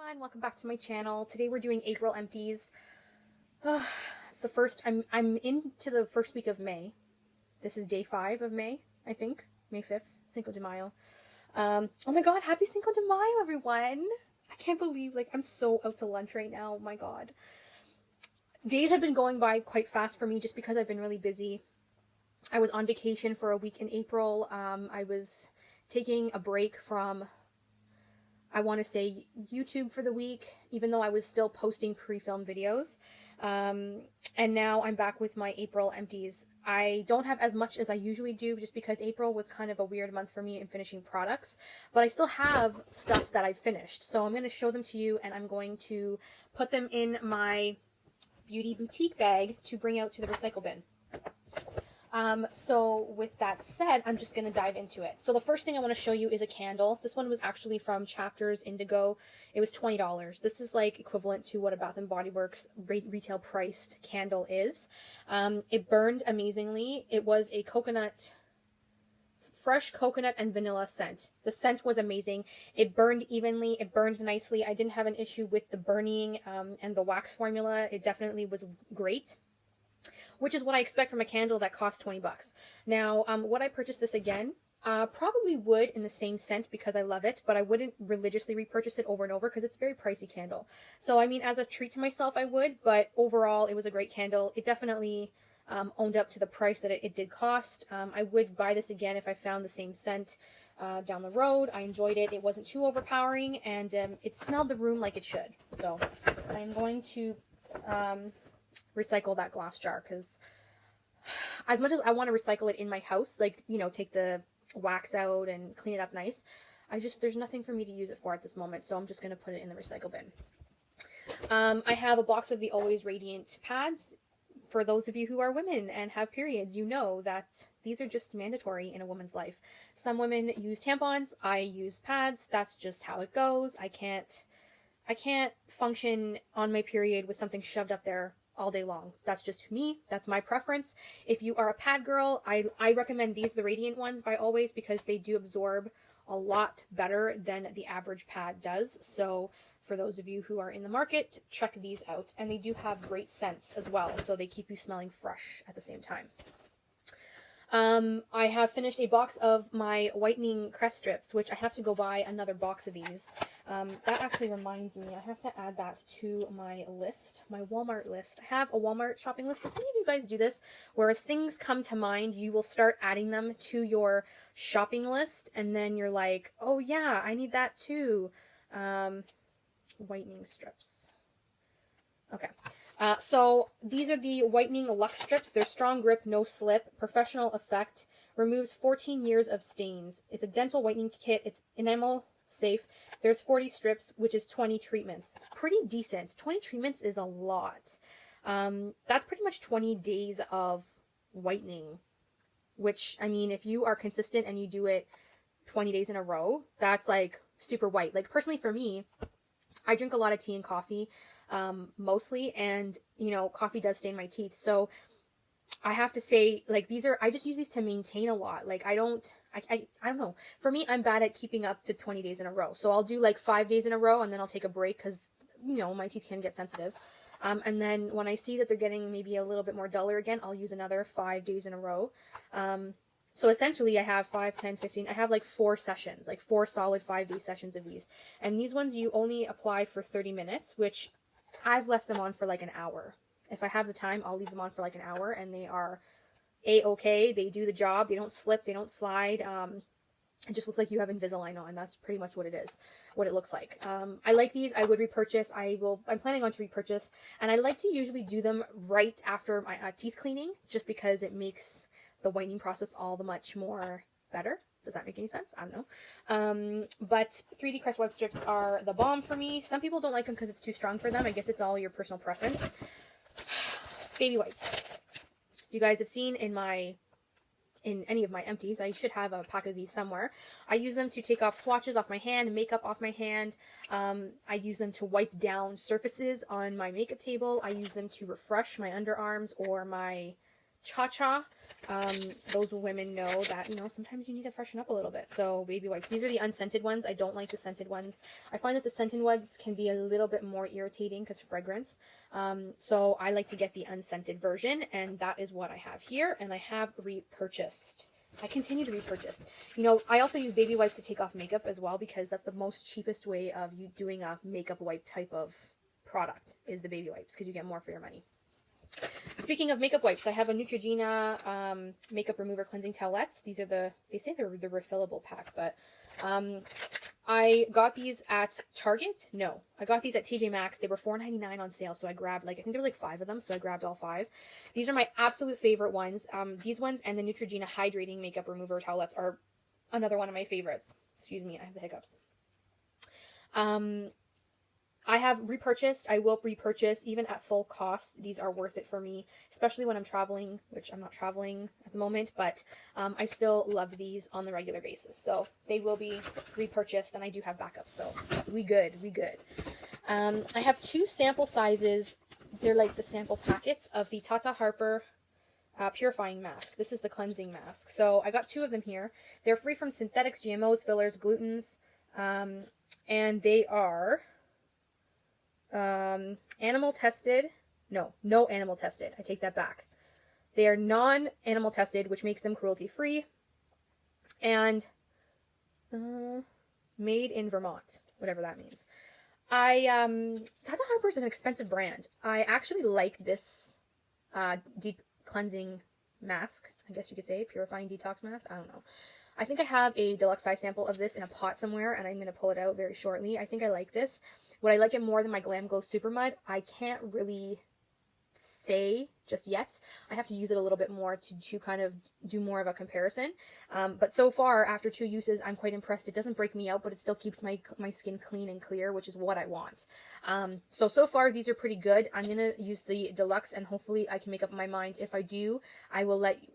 everyone, welcome back to my channel. Today we're doing April empties. It's the first, I'm into the first week of May. This is day 5 of May, I think. May 5th, Cinco de Mayo. Oh my god, happy Cinco de Mayo, everyone! I can't believe, like, I'm so out to lunch right now, oh my god. Days have been going by quite fast for me just because I've been really busy. I was on vacation for a week in April. I was taking a break from, I want to say, YouTube for the week, even though I was still posting pre-film videos. And now I'm back with my April empties. I don't have as much as I usually do just because April was kind of a weird month for me in finishing products, but I still have stuff that I've finished. So I'm going to show them to you, and I'm going to put them in my beauty boutique bag to bring out to the recycle bin. So with that said, I'm just going to dive into it. So the first thing I want to show you is a candle. This one was actually from Chapters Indigo. It was $20. This is like equivalent to what a Bath & Body Works retail priced candle is. It burned amazingly. It was a fresh coconut and vanilla scent. The scent was amazing. It burned evenly. It burned nicely. I didn't have an issue with the burning and the wax formula. It definitely was great, which is what I expect from a candle that costs 20 bucks. Now, would I purchase this again? Probably would in the same scent because I love it, but I wouldn't religiously repurchase it over and over because it's a very pricey candle. So, I mean, as a treat to myself, I would, but overall, it was a great candle. It definitely owned up to the price that it did cost. I would buy this again if I found the same scent down the road. I enjoyed it. It wasn't too overpowering, and it smelled the room like it should. So, I'm going to recycle that glass jar because as much as I want to recycle it in my house, like, you know, take the wax out and clean it up nice, there's nothing for me to use it for at this moment, so I'm just going to put it in the recycle bin. I have a box of the Always Radiant pads. For those of you who are women and have periods, you know that these are just mandatory in a woman's life. Some women use tampons, I use pads. That's just how it goes. I can't function on my period with something shoved up there all day long. That's just me. That's my preference. If you are a pad girl, I recommend these, the Radiant ones by Always, because they do absorb a lot better than the average pad does. So for those of you who are in the market, check these out. And they do have great scents as well, so they keep you smelling fresh at the same time. I have finished a box of my whitening crest strips, which I have to go buy another box of these. That actually reminds me, I have to add that to my list, my Walmart list. I have a Walmart shopping list. Does any of you guys do this? Whereas things come to mind, you will start adding them to your shopping list, and then you're like, oh yeah, I need that too. Whitening strips. Okay. So these are the whitening Luxe strips. They're strong grip, no slip, professional effect, removes 14 years of stains. It's a dental whitening kit. It's enamel safe. There's 40 strips, which is 20 treatments. Pretty decent. 20 treatments is a lot. That's pretty much 20 days of whitening, which, I mean, if you are consistent and you do it 20 days in a row, that's like super white. Like, personally for me, I drink a lot of tea and coffee, mostly, and, you know, coffee does stain my teeth. So I have to say, like, I just use these to maintain a lot. Like, I don't know. For me, I'm bad at keeping up to 20 days in a row. So I'll do like 5 days in a row, and then I'll take a break because, you know, my teeth can get sensitive. And then when I see that they're getting maybe a little bit more duller again, I'll use another 5 days in a row. So essentially I have 5, 10, 15, I have like 4 sessions, like 4 solid 5-day sessions of these. And these ones you only apply for 30 minutes, which I've left them on for like an hour. If I have the time, I'll leave them on for like an hour, and they are A-okay. They do the job. They don't slip. They don't slide. It just looks like you have Invisalign on. That's pretty much what it is, what it looks like. I like these. I would repurchase. I'm planning on to repurchase, and I like to usually do them right after my teeth cleaning, just because it makes the whitening process all the much more better. Does that make any sense? I don't know. But 3D Crest web strips are the bomb for me. Some people don't like them because it's too strong for them. I guess it's all your personal preference. Baby wipes. You guys have seen in any of my empties, I should have a pack of these somewhere. I use them to take off swatches off my hand, makeup off my hand. I use them to wipe down surfaces on my makeup table. I use them to refresh my underarms or my Cha-Cha. Those women know that, you know, sometimes you need to freshen up a little bit. So baby wipes. These are the unscented ones. I don't like the scented ones. I find that the scented ones can be a little bit more irritating because fragrance. So I like to get the unscented version, and that is what I have here. And I have repurchased. I continue to repurchase. You know, I also use baby wipes to take off makeup as well, because that's the most cheapest way of you doing a makeup wipe type of product is the baby wipes, because you get more for your money. Speaking of makeup wipes, I have a Neutrogena makeup remover cleansing towelettes. These are they say they're the refillable pack, but I got these at Target. No, I got these at TJ Maxx. They were $4.99 on sale, so I grabbed, like, I think there were like 5 of them, so I grabbed all 5. These are my absolute favorite ones. These ones and the Neutrogena hydrating makeup remover towelettes are another one of my favorites. Excuse me, I have the hiccups. I have repurchased. I will repurchase even at full cost. These are worth it for me, especially when I'm traveling, which I'm not traveling at the moment, but I still love these on the regular basis. So they will be repurchased, and I do have backups, so we good. I have 2 sample sizes. They're like the sample packets of the Tata Harper purifying mask. This is the cleansing mask. So I got 2 of them here. They're free from synthetics, GMOs, fillers, glutens, and they are animal tested. No animal tested. I take that back. They are non-animal tested, which makes them cruelty free, and made in Vermont, whatever that means. Tata Harper's an expensive brand. I actually like this deep cleansing mask, I guess you could say, purifying detox mask. I don't know. I think I have a deluxe size sample of this in a pot somewhere, and I'm going to pull it out very shortly. I think I like this. Would I like it more than my Glam Glow Super Mud? I can't really say just yet. I have to use it a little bit more to kind of do more of a comparison. But so far, after 2 uses, I'm quite impressed. It doesn't break me out, but it still keeps my skin clean and clear, which is what I want. So far, these are pretty good. I'm going to use the deluxe, and hopefully I can make up my mind. If I do,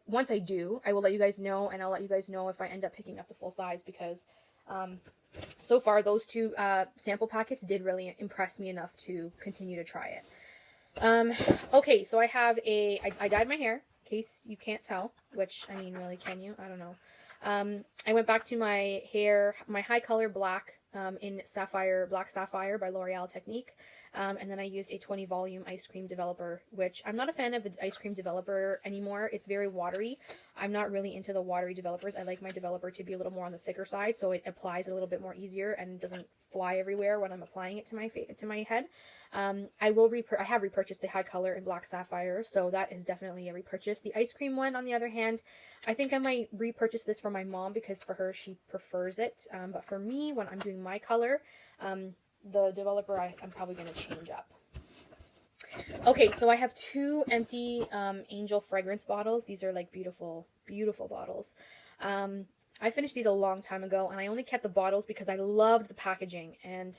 once I do, I will let you guys know, and I'll let you guys know if I end up picking up the full size, because so far, those 2 sample packets did really impress me enough to continue to try it. Okay, so I have I dyed my hair, in case you can't tell, which, I mean, really, can you? I don't know. I went back to my hair, my high color black, in Black Sapphire by L'Oreal Technique. And then I used a 20 volume ice cream developer, which I'm not a fan of the ice cream developer anymore. It's very watery. I'm not really into the watery developers. I like my developer to be a little more on the thicker side, so it applies a little bit more easier and doesn't fly everywhere when I'm applying it to my head. I have repurchased the high color in Black Sapphire, so that is definitely a repurchase. The ice cream one, on the other hand, I think I might repurchase this for my mom, because for her, she prefers it. But for me, when I'm doing my color, the developer I'm probably going to change up. Okay, so I have 2 empty Angel fragrance bottles. These are like beautiful, beautiful bottles. I finished these a long time ago, and I only kept the bottles because I loved the packaging, and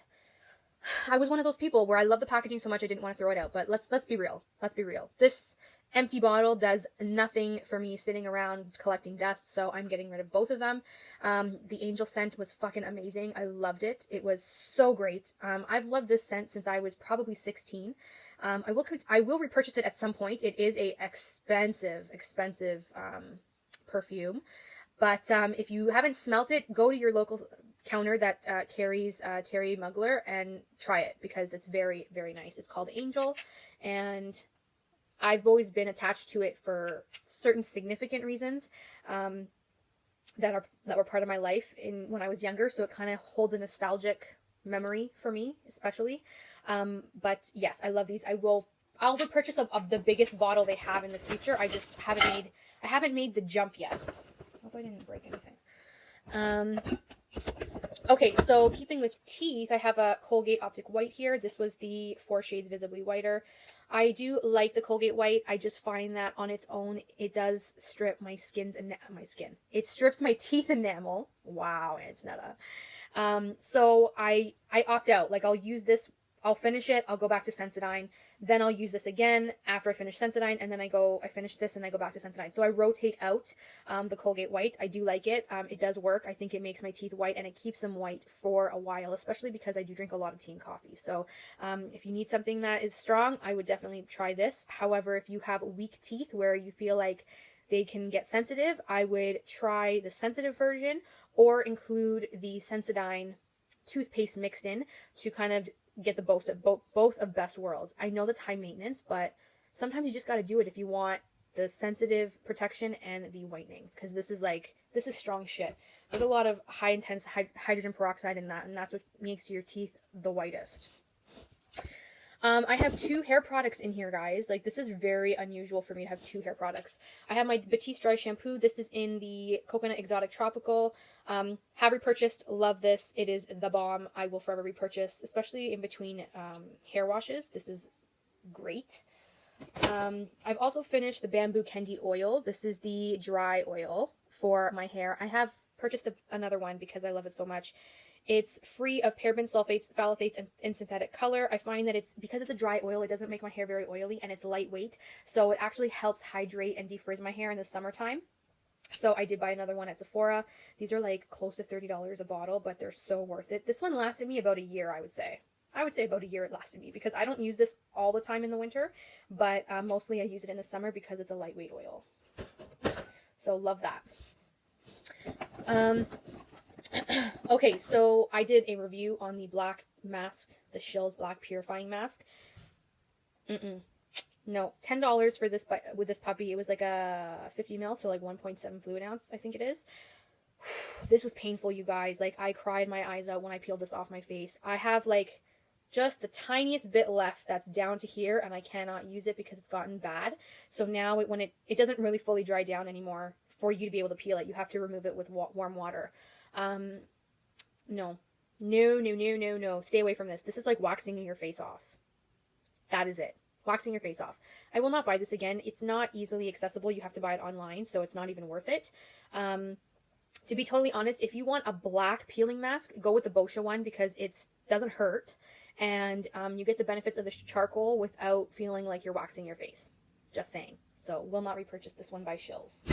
I was one of those people where I love the packaging so much I didn't want to throw it out. But let's be real. Let's be real. This empty bottle does nothing for me sitting around collecting dust, so I'm getting rid of both of them. The Angel scent was fucking amazing. I loved it. It was so great. I've loved this scent since I was probably 16. I will repurchase it at some point. It is a expensive perfume. But if you haven't smelt it, go to your local counter that carries Terry Mugler and try it, because it's very, very nice. It's called Angel, and I've always been attached to it for certain significant reasons that were part of my life when I was younger, so it kind of holds a nostalgic memory for me, especially. But yes, I love these. I'll repurchase of the biggest bottle they have in the future. I just haven't made the jump yet. I hope I didn't break anything. Okay, so keeping with teeth, I have a Colgate Optic White here. This was the 4 shades visibly whiter. I do like the Colgate White. I just find that on its own, it does strip my It strips my teeth enamel. Wow, Antonetta. So I opt out. Like, I'll use this I'll finish it, I'll go back to Sensodyne, then I'll use this again after I finish Sensodyne, and then I finish this and I go back to Sensodyne. So I rotate out the Colgate White. I do like it. It does work. I think it makes my teeth white and it keeps them white for a while, especially because I do drink a lot of tea and coffee. So if you need something that is strong, I would definitely try this. However, if you have weak teeth where you feel like they can get sensitive, I would try the sensitive version or include the Sensodyne toothpaste mixed in to kind of get the both of best worlds. I know that's high maintenance, but sometimes you just got to do it if you want the sensitive protection and the whitening, because this is strong shit. There's a lot of high intense hydrogen peroxide in that, and that's what makes your teeth the whitest. I have 2 hair products in here, guys. Like, this is very unusual for me to have 2 hair products. I have my Batiste Dry Shampoo. This is in the Coconut Exotic Tropical. Have repurchased. Love this. It is the bomb. I will forever repurchase, especially in between hair washes. This is great. I've also finished the Bamboo Kendi Oil. This is the dry oil for my hair. I have purchased another one because I love it so much. It's free of paraben, sulfates, phthalates, and synthetic color. I find that because it's a dry oil, it doesn't make my hair very oily, and it's lightweight. So it actually helps hydrate and defrizz my hair in the summertime. So I did buy another one at Sephora. These are like close to $30 a bottle, but they're so worth it. This one lasted me about a year, I would say. I would say about a year it lasted me, because I don't use this all the time in the winter, but mostly I use it in the summer because it's a lightweight oil. So love that. Okay, so I did a review on the black mask, the Shills Black Purifying Mask. No, $10 for this with this puppy. It was like a 50 ml, so like 1.7 fluid ounce, I think it is. This was painful, you guys. Like, I cried my eyes out when I peeled this off my face. I have like just the tiniest bit left that's down to here, and I cannot use it because it's gotten bad. So now when it doesn't really fully dry down anymore for you to be able to peel it. You have to remove it with warm water. No. Stay away from this. This is like waxing your face off. That is it. Waxing your face off. I will not buy this again. It's not easily accessible. You have to buy it online, so it's not even worth it. To be totally honest, if you want a black peeling mask, go with the Boscia one because it doesn't hurt, and you get the benefits of the charcoal without feeling like you're waxing your face. Just saying. So, will not repurchase this one by Shills.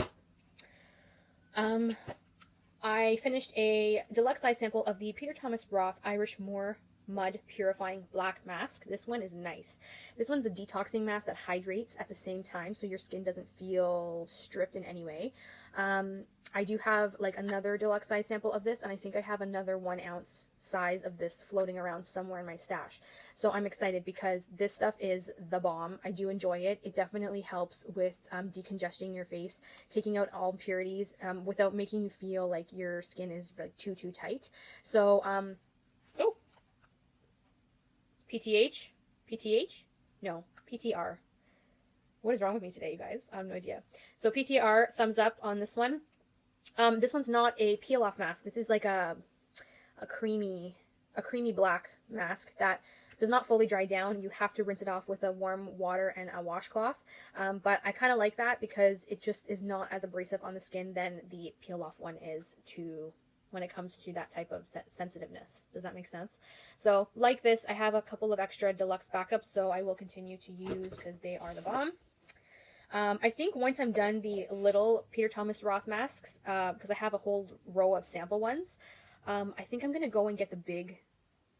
I finished a deluxe size sample of the Peter Thomas Roth Irish Moor Mud Purifying Black Mask. This one is nice. This one's a detoxing mask that hydrates at the same time, so your skin doesn't feel stripped in any way. I do have like another deluxe size sample of this, and I think I have another 1 ounce size of this floating around somewhere in my stash. So I'm excited because this stuff is the bomb. I do enjoy it. It definitely helps with decongesting your face, taking out all impurities without making you feel like your skin is like too tight. So oh, PTH? No, PTR. What is wrong with me today, you guys? I have no idea. So PTR, thumbs up on this one. This one's not a peel-off mask. This is like a creamy black mask that does not fully dry down. You have to rinse it off with a warm water and a washcloth. But I kind of like that because it just is not as abrasive on the skin than the peel-off one is when it comes to that type of sensitiveness. Does that make sense? So, like this, I have a couple of extra deluxe backups, so I will continue to use because they are the bomb. I think once I'm done the little Peter Thomas Roth masks, because I have a whole row of sample ones, I think I'm going to go and get the big,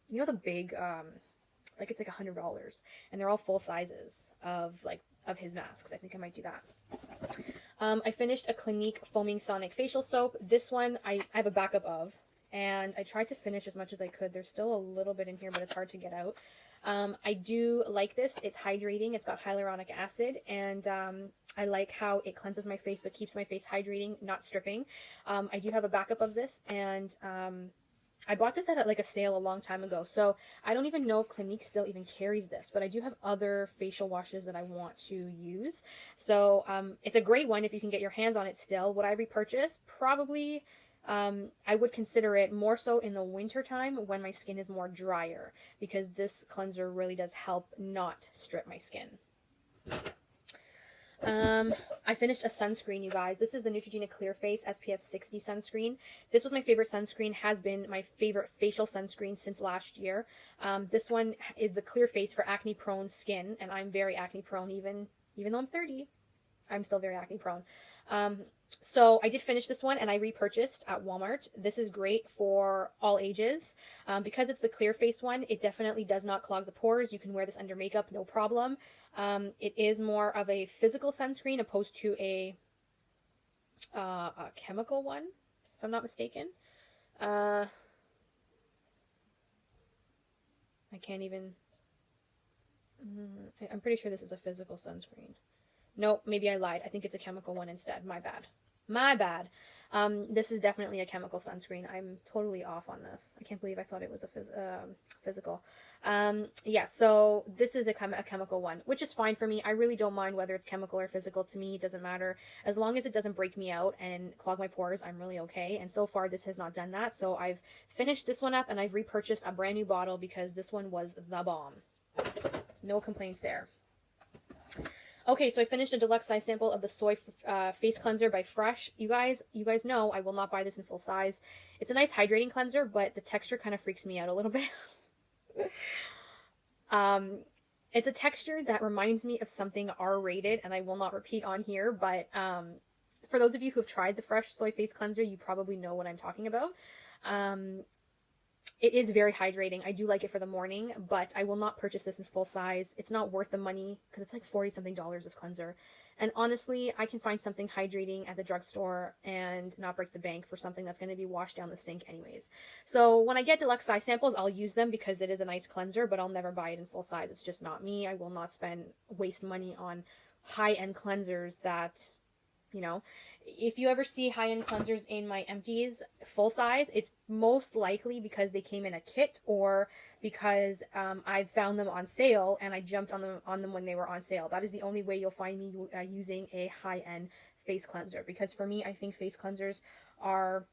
you know, the big, like it's like $100, and they're all full sizes of his masks. I think I might do that. I finished a Clinique Foaming Sonic Facial Soap. This one I have a backup of, and I tried to finish as much as I could. There's still a little bit in here, but it's hard to get out. I do like this. It's hydrating. It's got hyaluronic acid, and I like how it cleanses my face but keeps my face hydrating, not stripping. I do have a backup of this, and I bought this at like a sale a long time ago, so I don't even know if Clinique still even carries this, but I do have other facial washes that I want to use. So it's a great one if you can get your hands on it still. Would I repurchase? Probably. I would consider it more so in the winter time when my skin is more drier, because this cleanser really does help not strip my skin. I finished a sunscreen, you guys. This is the Neutrogena Clear Face SPF 60 sunscreen. This was my favorite sunscreen, has been my favorite facial sunscreen since last year. This one is the Clear Face for acne prone skin, and I'm very acne prone even though I'm 30. I'm still very acne prone. So I did finish this one and I repurchased at Walmart. This is great for all ages. Because it's the Clear Face one, it definitely does not clog the pores. You can wear this under makeup, no problem. It is more of a physical sunscreen opposed to a chemical one, if I'm not mistaken. I can't even... I'm pretty sure this is a physical sunscreen. Nope, maybe I lied. I think it's a chemical one instead. My bad. My bad. This is definitely a chemical sunscreen. I'm totally off on this. I can't believe I thought it was a physical. Yeah, so this is a chemical one, which is fine for me. I really don't mind whether it's chemical or physical. To me, it doesn't matter. As long as it doesn't break me out and clog my pores, I'm really okay. And so far, this has not done that. So I've finished this one up and I've repurchased a brand new bottle because this one was the bomb. No complaints there. Okay, so I finished a deluxe size sample of the soy face cleanser by Fresh. You guys know I will not buy this in full size. It's a nice hydrating cleanser, but the texture kind of freaks me out a little bit. It's a texture that reminds me of something R-rated, and I will not repeat on here, but for those of you who have tried the Fresh soy face cleanser, you probably know what I'm talking about. It is very hydrating. I do like it for the morning, but I will not purchase this in full size. It's not worth the money because it's like $40-something this cleanser. And honestly, I can find something hydrating at the drugstore and not break the bank for something that's going to be washed down the sink anyways. So when I get deluxe size samples, I'll use them because it is a nice cleanser, but I'll never buy it in full size. It's just not me. I will not waste money on high-end cleansers that... You know, if you ever see high-end cleansers in my Empties full size, it's most likely because they came in a kit or because I found them on sale and I jumped on them when they were on sale. That is the only way you'll find me using a high-end face cleanser. Because for me, I think face cleansers are,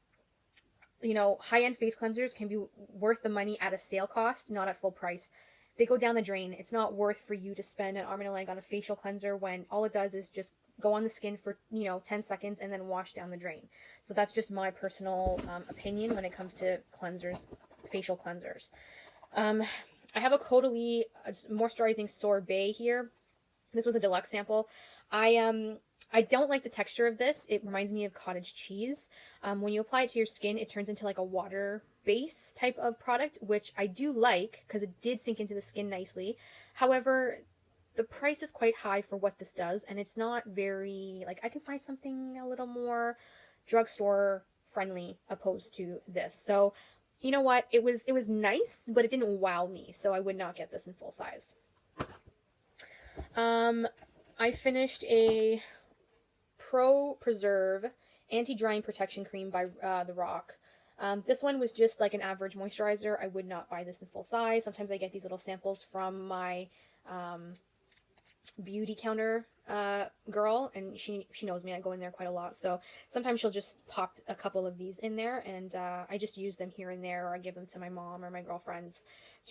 you know, high-end face cleansers can be worth the money at a sale cost, not at full price. They go down the drain. It's not worth for you to spend an arm and a leg on a facial cleanser when all it does is just go on the skin for, 10 seconds and then wash down the drain. So that's just my personal opinion when it comes to cleansers, facial cleansers. I have a Caudalie moisturizing sorbet here. This was a deluxe sample. I don't like the texture of this. It reminds me of cottage cheese. When you apply it to your skin, it turns into like a water base type of product, which I do like because it did sink into the skin nicely. However, the price is quite high for what this does, and it's not very, I can find something a little more drugstore friendly opposed to this. So, you know what? It was nice, but it didn't wow me, so I would not get this in full size. I finished a Pro Preserve Anti-Drying Protection Cream by The Rock. This one was just like an average moisturizer. I would not buy this in full size. Sometimes I get these little samples from my beauty counter girl, and she knows me. I go in there quite a lot, so sometimes she'll just pop a couple of these in there, and I just use them here and there, or I give them to my mom or my girlfriends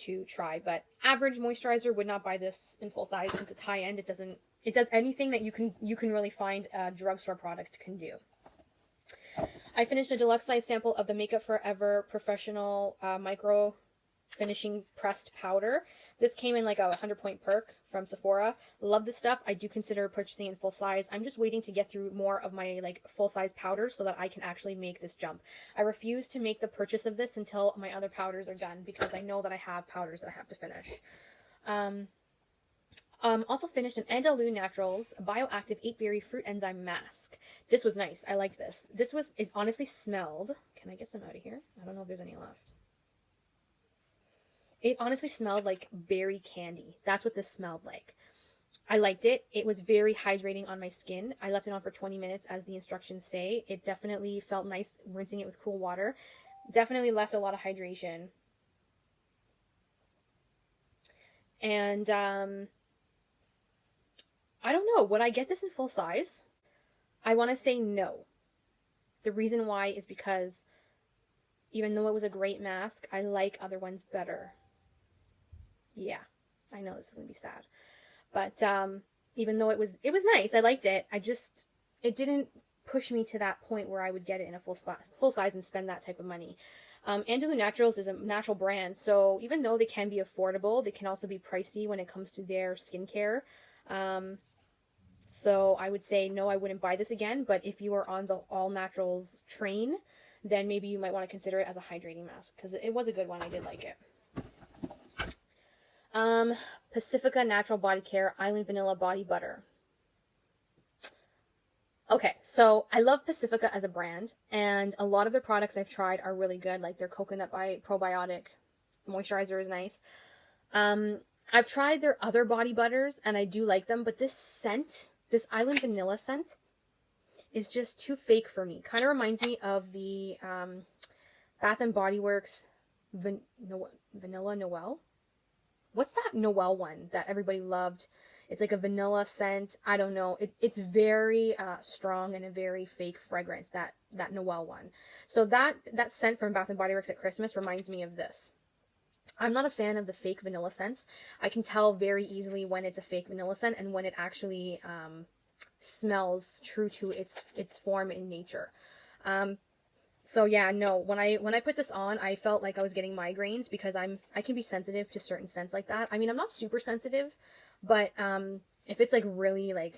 to try. But average moisturizer, would not buy this in full size since it's high end. It does anything that you can really find a drugstore product can do. I finished a deluxe size sample of the Makeup Forever Professional Micro Finishing Pressed Powder. This came in like a 100-point perk from Sephora. Love this stuff. I do consider purchasing in full size. I'm just waiting to get through more of my full size powders so that I can actually make this jump. I refuse to make the purchase of this until my other powders are done because I know that I have powders that I have to finish. Also finished an Andalou Naturals Bioactive 8-Berry Fruit Enzyme Mask. This was nice. I like this. It honestly smelled. Can I get some out of here? I don't know if there's any left. It honestly smelled like berry candy. That's what this smelled like. I liked it. It was very hydrating on my skin. I left it on for 20 minutes as the instructions say. It definitely felt nice rinsing it with cool water. Definitely left a lot of hydration. And I don't know. Would I get this in full size? I want to say no. The reason why is because even though it was a great mask, I like other ones better. Yeah, I know this is going to be sad. But even though it was nice. I liked it. It didn't push me to that point where I would get it in a full size and spend that type of money. Andalou Naturals is a natural brand, so even though they can be affordable, they can also be pricey when it comes to their skincare. So I would say no, I wouldn't buy this again, but if you are on the all naturals train, then maybe you might want to consider it as a hydrating mask, because it was a good one. I did like it. Pacifica Natural Body Care Island Vanilla Body Butter. Okay, so I love Pacifica as a brand, and a lot of their products I've tried are really good, like their coconut probiotic moisturizer is nice. I've tried their other body butters, and I do like them, but this scent, this Island Vanilla scent, is just too fake for me. Kind of reminds me of the Bath & Body Works Vanilla Noel. What's that Noel one that everybody loved? It's like a vanilla scent. I don't know. It's very strong and a very fake fragrance, that Noel one. So that scent from Bath & Body Works at Christmas reminds me of this. I'm not a fan of the fake vanilla scents. I can tell very easily when it's a fake vanilla scent and when it actually smells true to its form in nature. So yeah, no, when I put this on, I felt like I was getting migraines because I can be sensitive to certain scents like that. I mean, I'm not super sensitive, but if it's like really like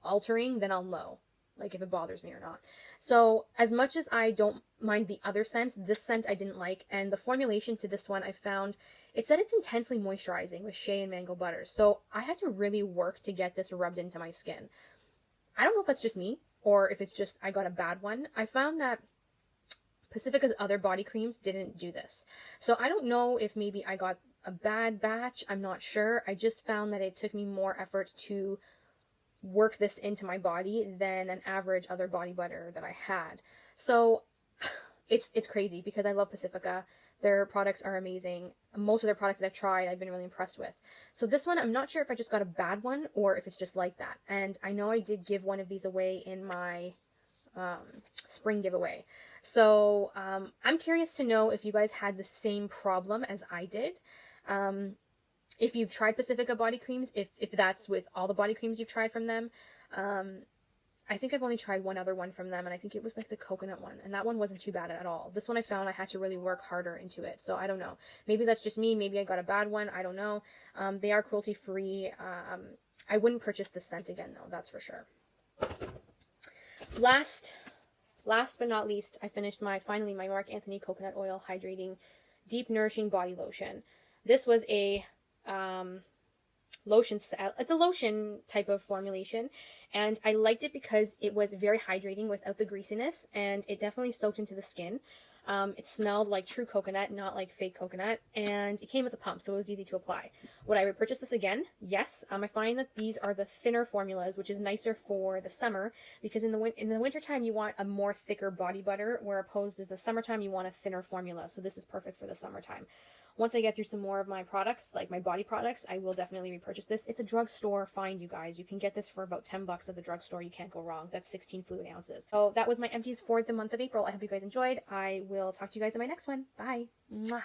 altering, then I'll know, like if it bothers me or not. So as much as I don't mind the other scents, this scent I didn't like, and the formulation to this one I found, it said it's intensely moisturizing with shea and mango butters. So I had to really work to get this rubbed into my skin. I don't know if that's just me or if it's just I got a bad one. I found that Pacifica's other body creams didn't do this. So I don't know if maybe I got a bad batch. I'm not sure. I just found that it took me more effort to work this into my body than an average other body butter that I had. So it's crazy because I love Pacifica. Their products are amazing. Most of their products that I've tried, I've been really impressed with. So this one, I'm not sure if I just got a bad one or if it's just like that. And I know I did give one of these away in my spring giveaway. So I'm curious to know if you guys had the same problem as I did. If you've tried Pacifica body creams, if that's with all the body creams you've tried from them. I think I've only tried one other one from them, and I think it was like the coconut one, and that one wasn't too bad at all. This one I found I had to really work harder into it, so I don't know. Maybe that's just me. Maybe I got a bad one. I don't know. They are cruelty-free. I wouldn't purchase this scent again, though. That's for sure. Last but not least, I finished finally my Marc Anthony Coconut Oil Hydrating Deep Nourishing Body Lotion. This was a lotion set. It's a lotion type of formulation, and I liked it because it was very hydrating without the greasiness, and it definitely soaked into the skin. It smelled like true coconut, not like fake coconut, and it came with a pump, so it was easy to apply. Would I repurchase this again? Yes. I find that these are the thinner formulas, which is nicer for the summer, because in the wintertime you want a more thicker body butter, where opposed to the summertime you want a thinner formula, so this is perfect for the summertime. Once I get through some more of my products, like my body products, I will definitely repurchase this. It's a drugstore find, you guys. You can get this for about $10 at the drugstore. You can't go wrong. That's 16 fluid ounces. So that was my empties for the month of April. I hope you guys enjoyed. I will talk to you guys in my next one. Bye. Mwah.